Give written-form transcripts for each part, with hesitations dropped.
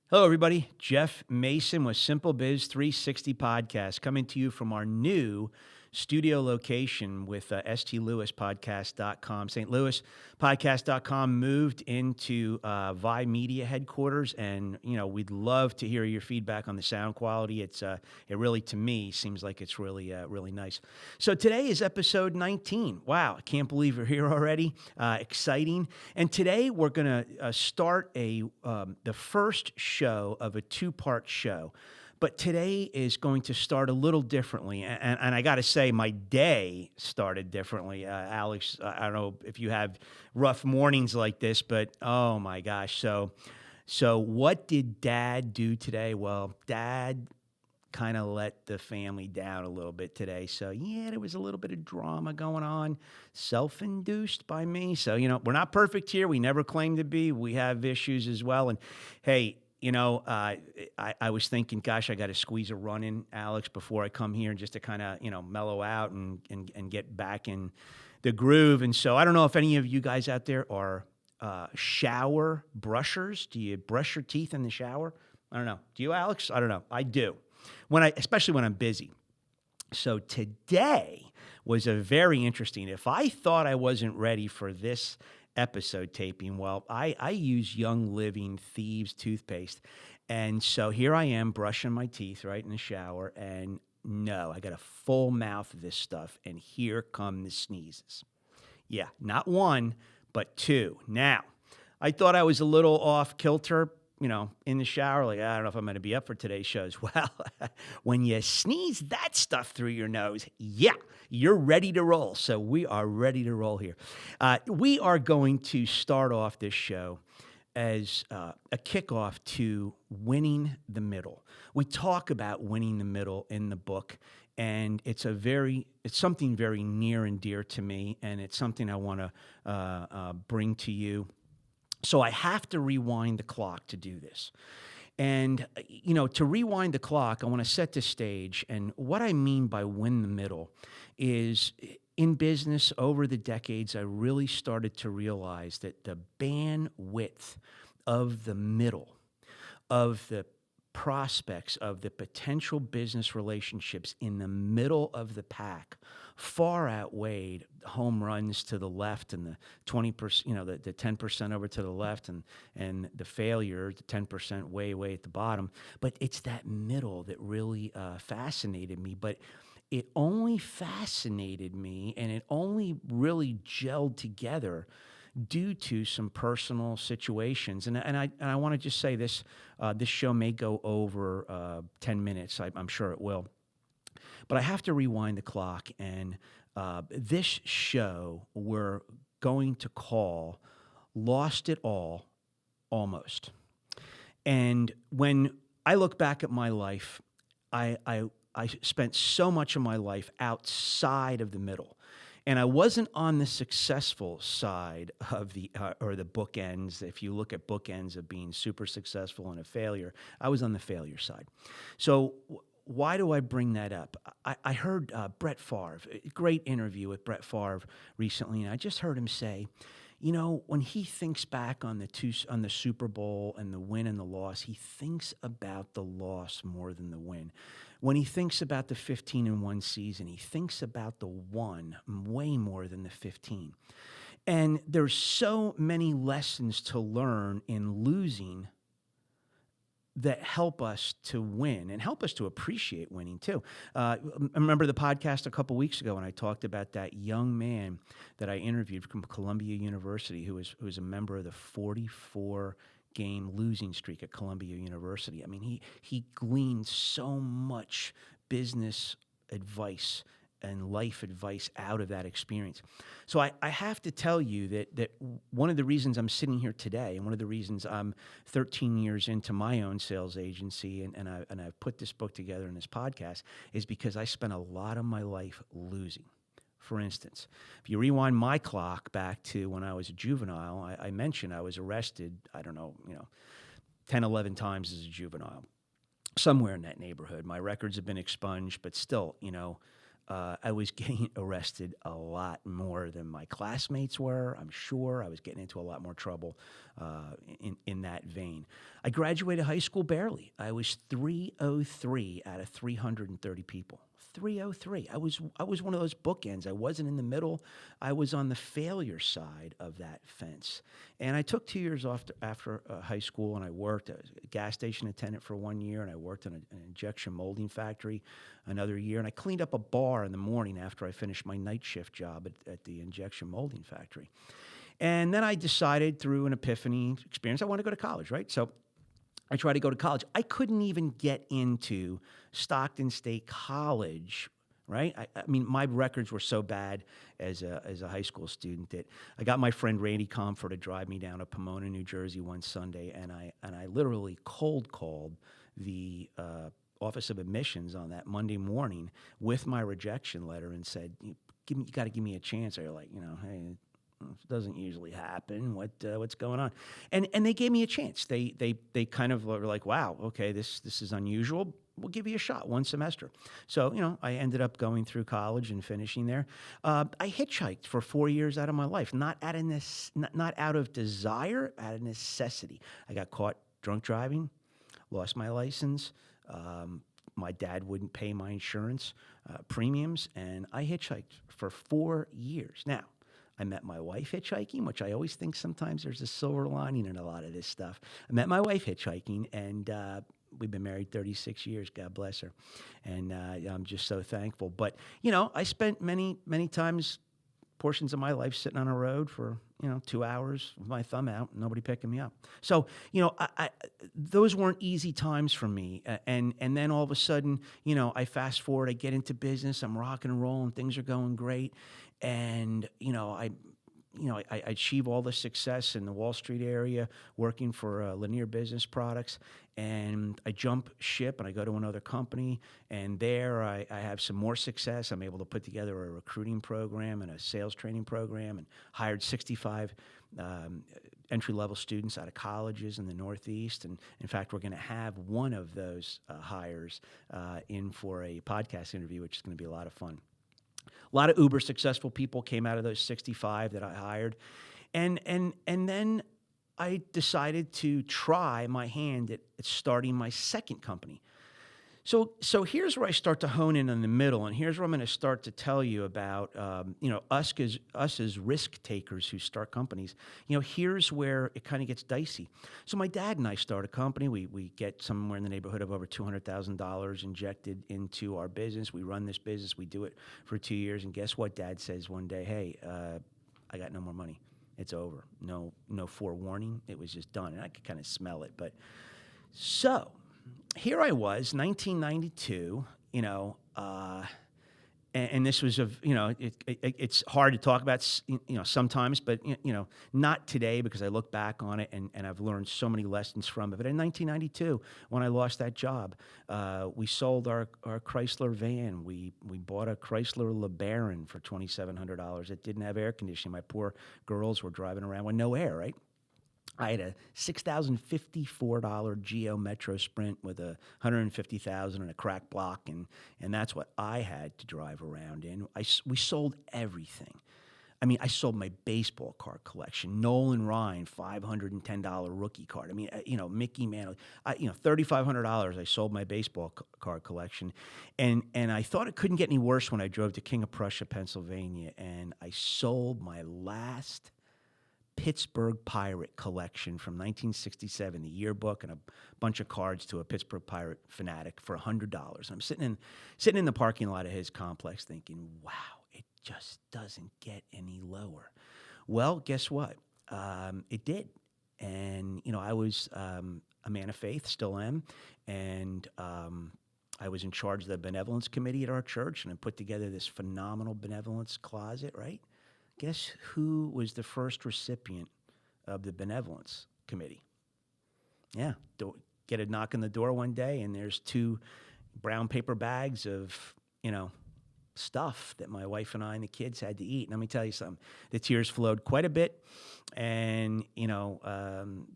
Hello, everybody. Jeff Mason with SimpleBiz360 podcast coming to you from our new studio location with stlewispodcast.com. St. Louis podcast.com moved into Vi Media headquarters, and we'd love to hear your feedback on the sound quality. It really, to me, seems like it's really nice. So today is episode 19. Wow, I can't believe we're here already. Exciting. And today we're going to start the first show of a two-part show. But today is going to start a little differently, and I got to say, my day started differently. Alex, I don't know if you have rough mornings like this, but oh my gosh. So what did Dad do today? Well, Dad kind of let the family down a little bit today. So yeah, there was a little bit of drama going on, self-induced by me. So, we're not perfect here. We never claim to be. We have issues as well. And hey, I was thinking, gosh, I got to squeeze a run in, Alex, before I come here, just to kind of, mellow out and get back in the groove. And so I don't know if any of you guys out there are shower brushers. Do you brush your teeth in the shower? I don't know. Do you, Alex? I don't know. I do, especially when I'm busy. So today was a very interesting. If I thought I wasn't ready for this episode taping, well, I use Young Living Thieves toothpaste, and so here I am brushing my teeth right in the shower, and no, I got a full mouth of this stuff, and here come the sneezes. Yeah, not one, but two. Now, I thought I was a little off kilter, in the shower, like, I don't know if I'm going to be up for today's shows. Well, when you sneeze that stuff through your nose, yeah, you're ready to roll. So we are ready to roll here. We are going to start off this show as a kickoff to winning the middle. We talk about winning the middle in the book, and it's something very near and dear to me, and it's something I want to bring to you. So I have to rewind the clock to do this. And, to rewind the clock, I want to set the stage. And what I mean by win the middle is, in business over the decades, I really started to realize that the bandwidth of the middle, of the prospects, of the potential business relationships in the middle of the pack far outweighed home runs to the left and the 20%, the 10% over to the left and the failure, the 10% way at the bottom. But it's that middle that really fascinated me. But it only fascinated me, and it only really gelled together due to some personal situations. And I want to just say this, this show may go over 10 minutes. I'm sure it will. But I have to rewind the clock, and this show we're going to call Lost It All, Almost. And when I look back at my life, I spent so much of my life outside of the middle. And I wasn't on the successful side of or the bookends. If you look at bookends of being super successful and a failure, I was on the failure side. So why do I bring that up? I heard Brett Favre, a great interview with Brett Favre recently, and I just heard him say, when he thinks back on the Super Bowl and the win and the loss, he thinks about the loss more than the win. When he thinks about the 15-1 season, he thinks about the one way more than the 15. And there's so many lessons to learn in losing that help us to win and help us to appreciate winning too. I remember the podcast a couple weeks ago when I talked about that young man that I interviewed from Columbia University who was a member of the 44-game losing streak at Columbia University. I mean, he gleaned so much business advice and life advice out of that experience. So I have to tell you that one of the reasons I'm sitting here today, and one of the reasons I'm 13 years into my own sales agency, and I've put this book together in this podcast, is because I spent a lot of my life losing. For instance, if you rewind my clock back to when I was a juvenile, I mentioned I was arrested, 10, 11 times as a juvenile, somewhere in that neighborhood. My records have been expunged, but still, I was getting arrested a lot more than my classmates were. I'm sure I was getting into a lot more trouble in that vein. I graduated high school barely. I was 303 out of 330 people. 303. I was one of those bookends. I wasn't in the middle. I was on the failure side of that fence. And I took 2 years off after high school, and I worked. I was a gas station attendant for 1 year, and I worked in an injection molding factory another year. And I cleaned up a bar in the morning after I finished my night shift job at the injection molding factory. And then I decided through an epiphany experience, I want to go to college, right? So I tried to go to college. I couldn't even get into Stockton State College, right? I mean, my records were so bad as a high school student that I got my friend Randy Comfort to drive me down to Pomona, New Jersey one Sunday, and I literally cold called the Office of Admissions on that Monday morning with my rejection letter and said, "You got to give me a chance." Or like, hey. It doesn't usually happen. What's going on? And they gave me a chance. They kind of were like, wow, okay, this is unusual. We'll give you a shot, one semester. So I ended up going through college and finishing there. I hitchhiked for 4 years out of my life, not out of desire, out of necessity. I got caught drunk driving, lost my license. My dad wouldn't pay my insurance premiums, and I hitchhiked for 4 years. Now, I met my wife hitchhiking, which I always think sometimes there's a silver lining in a lot of this stuff. I met my wife hitchhiking, and we've been married 36 years, God bless her. And I'm just so thankful. But, I spent many, many times, portions of my life sitting on a road for, 2 hours with my thumb out, nobody picking me up. So, those weren't easy times for me. And then all of a sudden, I fast forward, I get into business, I'm rocking and rolling, things are going great. And, I achieve all the success in the Wall Street area working for Linear Business Products, and I jump ship and I go to another company, and there I have some more success. I'm able to put together a recruiting program and a sales training program, and hired 65 entry-level students out of colleges in the Northeast. And in fact, we're going to have one of those hires in for a podcast interview, which is going to be a lot of fun. A lot of uber successful people came out of those 65 that I hired. And then I decided to try my hand at starting my second company. So here's where I start to hone in the middle, and here's where I'm going to start to tell you about us as risk takers who start companies. Here's where it kind of gets dicey. So my dad and I start a company. We get somewhere in the neighborhood of over $200,000 injected into our business. We run this business. We do it for 2 years, and guess what? Dad says one day, "Hey, I got no more money. It's over." No forewarning. It was just done, and I could kind of smell it. But so here I was, 1992, and this was it's hard to talk about, sometimes, but, not today, because I look back on it and I've learned so many lessons from it. But in 1992, when I lost that job, we sold our Chrysler van. We bought a Chrysler LeBaron for $2,700. It didn't have air conditioning. My poor girls were driving around with no air, right? I had a $6,054 Geo Metro Sprint with a $150,000 and a crack block, and that's what I had to drive around in. We sold everything. I mean, I sold my baseball card collection, Nolan Ryan, $510 rookie card. I mean, Mickey Mantle, $3,500. I sold my baseball card collection, and I thought it couldn't get any worse when I drove to King of Prussia, Pennsylvania, and I sold my last Pittsburgh Pirate collection from 1967, the yearbook and a bunch of cards to a Pittsburgh Pirate fanatic for $100. I'm sitting in the parking lot of his complex thinking, wow, it just doesn't get any lower. Well, guess what? It did. And, I was a man of faith, still am, and I was in charge of the benevolence committee at our church, and I put together this phenomenal benevolence closet, right? Guess who was the first recipient of the benevolence committee? Yeah, get a knock on the door one day, and there's 2 brown paper bags of, stuff that my wife and I and the kids had to eat. And let me tell you something, the tears flowed quite a bit, and,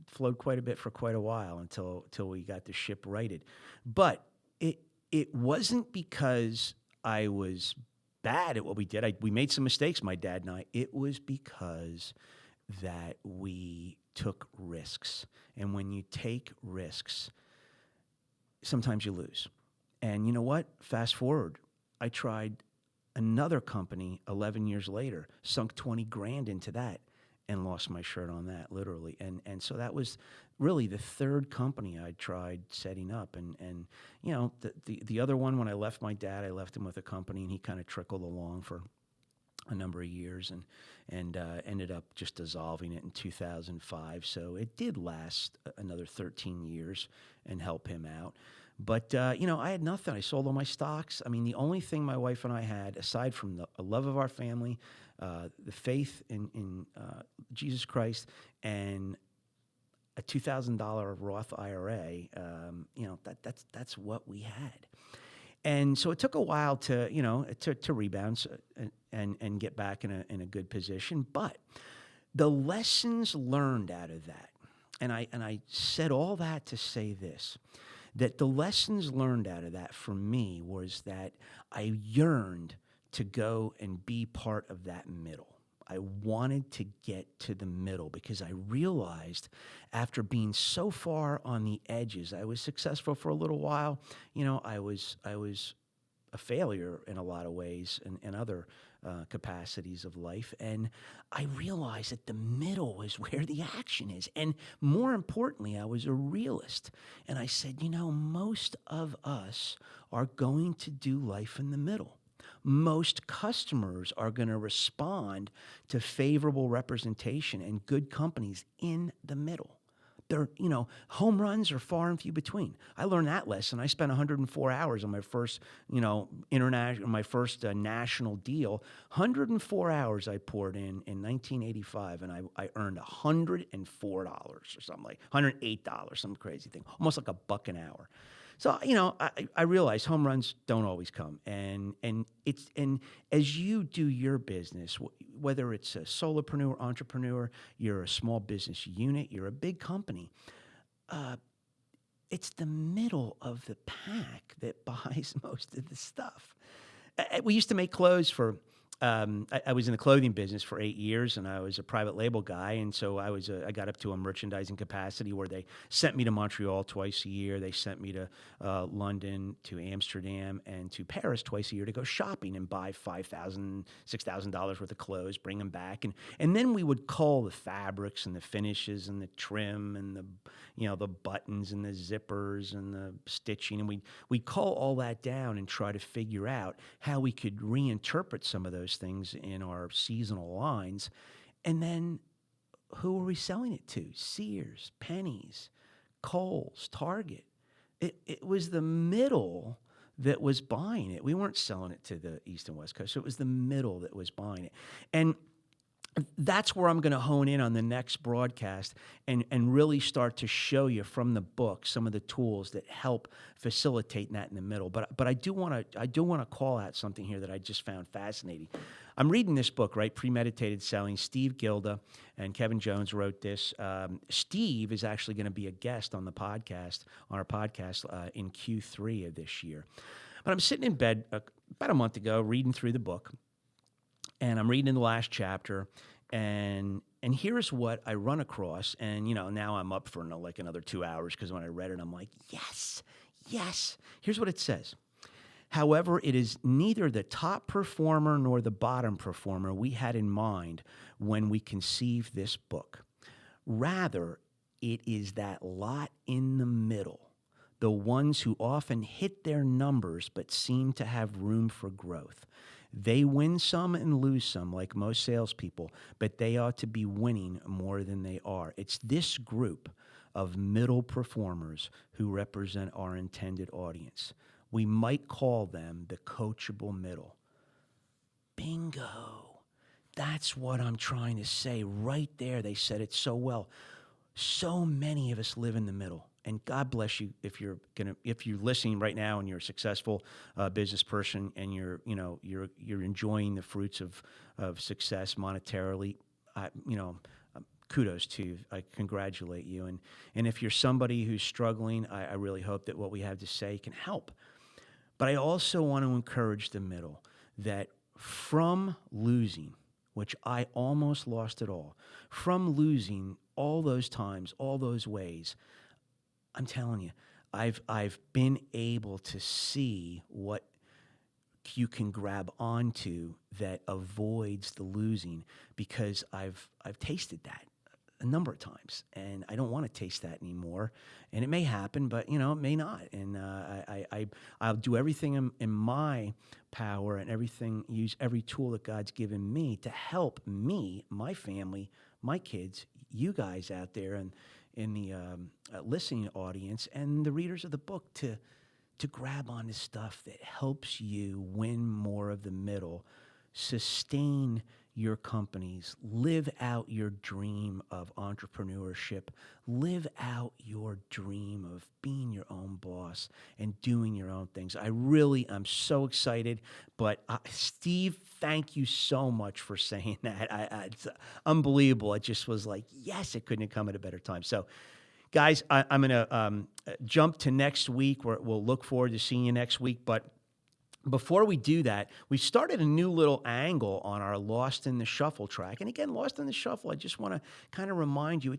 flowed quite a bit for quite a while until we got the ship righted. But it wasn't because I was bad at what we did. We made some mistakes, my dad and I. It was because that we took risks. And when you take risks, sometimes you lose. And you know what? Fast forward, I tried another company 11 years later, sunk 20 grand into that and lost my shirt on that, literally. And so that was really the third company I tried setting up. And you know, the other one, when I left my dad, I left him with a company, and he kind of trickled along for a number of years, and ended up just dissolving it in 2005. So it did last another 13 years and help him out. But, you know, I had nothing. I sold all my stocks. I mean, the only thing my wife and I had, aside from the love of our family, the faith in Jesus Christ, and a $2,000 Roth IRA, you know, that's what we had. And so it took a while to, you know, to rebound and get back in a good position. But the lessons learned out of that, and I said all that to say this, that the lessons learned out of that for me was that I yearned to go and be part of that middle. I wanted to get to the middle because I realized after being so far on the edges, I was successful for a little while. You know, I was a failure in a lot of ways and other capacities of life. And I realized that the middle is where the action is. And more importantly, I was a realist. And I said, you know, most of us are going to do life in the middle. Most customers are going to respond to favorable representation and good companies in the middle. They're, you know, home runs are far and few between. I learned that lesson. I spent 104 hours on my first, you know, national deal. 104 hours I poured in 1985, and I earned $104 or something, like $108, some crazy thing, almost like $1 an hour. So, you know, I realize home runs don't always come, and as you do your business, whether it's a solopreneur, entrepreneur, you're a small business unit, you're a big company, it's the middle of the pack that buys most of the stuff. We used to make clothes for. I was in the clothing business for 8 years, and I was a private label guy. And so I got up to a merchandising capacity where they sent me to Montreal twice a year. They sent me to London, to Amsterdam, and to Paris twice a year to go shopping and buy $5,000, $6,000 worth of clothes, bring them back. And then we would cull the fabrics and the finishes and the trim and the, you know, the buttons and the zippers and the stitching. And we'd cull all that down and try to figure out how we could reinterpret some of those things in our seasonal lines. And then who were we selling it to? Sears, Penny's, Kohl's, Target. It was the middle that was buying it. We weren't selling it to the East and West Coast. So it was the middle that was buying it. And that's where I'm going to hone in on the next broadcast and really start to show you from the book some of the tools that help facilitate that in the middle. But I do want to call out something here that I just found fascinating. I'm reading this book, right? Premeditated Selling. Steve Gilda and Kevin Jones wrote this. Steve is actually going to be a guest on our podcast in Q3 of this year. But I'm sitting in bed about a month ago reading through the book. And I'm reading the last chapter, and here's what I run across. And, you know, now I'm up for like another 2 hours because when I read it, I'm like, yes. Here's what it says. However, it is neither the top performer nor the bottom performer we had in mind when we conceived this book. Rather, it is that lot in the middle, the ones who often hit their numbers but seem to have room for growth. They win some and lose some, like most salespeople, but they ought to be winning more than they are. It's this group of middle performers who represent our intended audience. We might call them the coachable middle. Bingo. That's what I'm trying to say right there. They said it so well. So many of us live in the middle. And God bless you if you're listening right now and you're a successful business person and you're enjoying the fruits of success monetarily. Kudos to you. I congratulate you. And if you're somebody who's struggling, I really hope that what we have to say can help. But I also want to encourage the middle that from losing, which I almost lost it all, from losing all those times, all those ways, I'm telling you, I've been able to see what you can grab onto that avoids the losing, because I've tasted that a number of times, and I don't want to taste that anymore. And it may happen, but it may not. And I'll do everything in my power and use every tool that God's given me to help me, my family, my kids, you guys out there, and in the listening audience and the readers of the book to grab on to stuff that helps you win more of the middle, sustain your companies, live out your dream of entrepreneurship, live out your dream of being your own boss and doing your own things. I'm so excited. But Steve, thank you so much for saying that. It's unbelievable. It just was like, yes, it couldn't have come at a better time. So, guys, I'm going to jump to next week. We'll look forward to seeing you next week. But before we do that, we started a new little angle on our Lost in the Shuffle track. And again, Lost in the Shuffle, I just want to kind of remind you,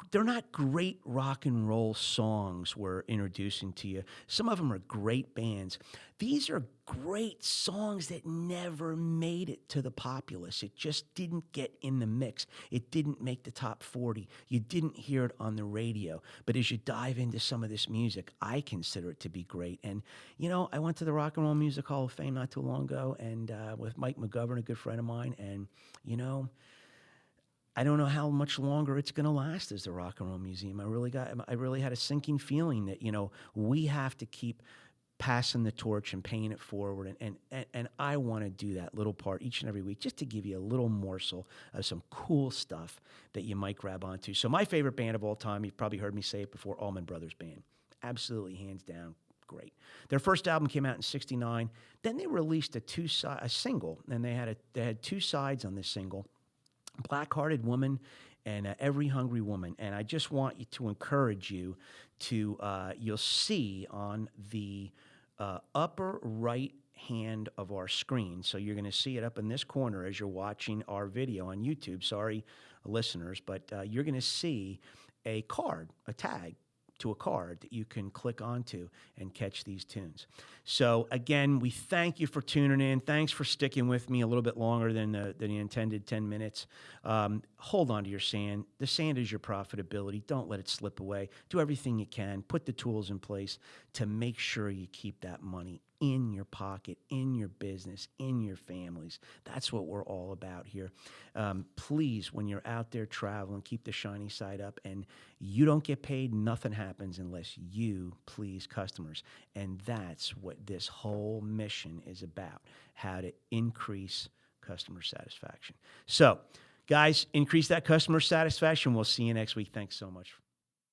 they're not great rock and roll songs we're introducing to you. Some of them are great bands. These are great songs that never made it to the populace. It just didn't get in the mix. It didn't make the top 40. You didn't hear it on the radio. But as you dive into some of this music, I consider it to be great. And, I went to the Rock and Roll Music Hall of Fame not too long ago, and with Mike McGovern, a good friend of mine, and, I don't know how much longer it's going to last as the Rock and Roll Museum. I really had a sinking feeling that, we have to keep passing the torch and paying it forward. And I want to do that little part each and every week, just to give you a little morsel of some cool stuff that you might grab onto. So my favorite band of all time, you've probably heard me say it before, Allman Brothers Band. Absolutely, hands down, great. Their first album came out in '69. Then they released a single, and they had two sides on this single. Black-Hearted Woman and Every Hungry Woman. And I just want you to encourage you to, you'll see on the upper right hand of our screen, so you're going to see it up in this corner as you're watching our video on YouTube. Sorry, listeners, but you're going to see a card, a tag to a card that you can click onto and catch these tunes. So again, we thank you for tuning in. Thanks for sticking with me a little bit longer than the intended 10 minutes. Hold on to your sand. The sand is your profitability. Don't let it slip away. Do everything you can. Put the tools in place to make sure you keep that money in your pocket, in your business, in your families. That's what we're all about here. Please, when you're out there traveling, keep the shiny side up. And you don't get paid, nothing happens unless you please customers. And that's what this whole mission is about, how to increase customer satisfaction. So, guys, increase that customer satisfaction. We'll see you next week. Thanks so much.